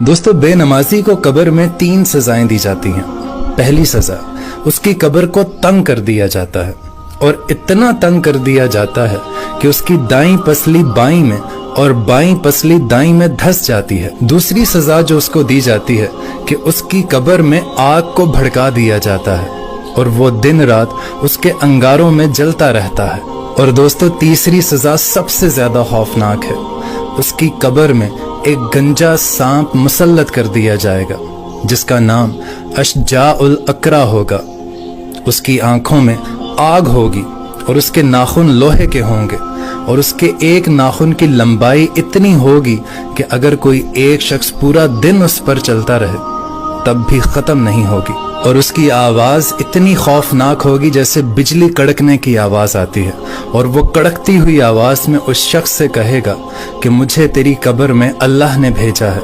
दोस्तों, बेनमाजी को कब्र में 3 सजाएं दी जाती हैं। पहली सजा, उसकी कब्र को तंग कर दिया जाता है और इतना तंग कर दिया जाता है कि उसकी दाईं पसली बाईं में और बाईं पसली दाईं में धंस जाती है। दूसरी सजा जो उसको दी जाती है कि उसकी कब्र में आग को भड़का दिया जाता है और वो दिन रात उसके अंगारों में जलता रहता है। और दोस्तों, तीसरी सजा सबसे ज्यादा खौफनाक है। उसकी कब्र में एक गंजा सांप मुसल्लत कर दिया जाएगा जिसका नाम अशजाउल अकरा होगा। उसकी आंखों में आग होगी और उसके नाखून लोहे के होंगे और उसके एक नाखून की लंबाई इतनी होगी कि अगर कोई एक शख्स पूरा दिन उस पर चलता रहे तब भी खत्म नहीं होगी। और उसकी आवाज इतनी खौफनाक होगी जैसे बिजली कड़कने की आवाज आती है और वो कड़कती हुई आवाज में उस शख्स से कहेगा कि मुझे तेरी कब्र में अल्लाह ने भेजा है।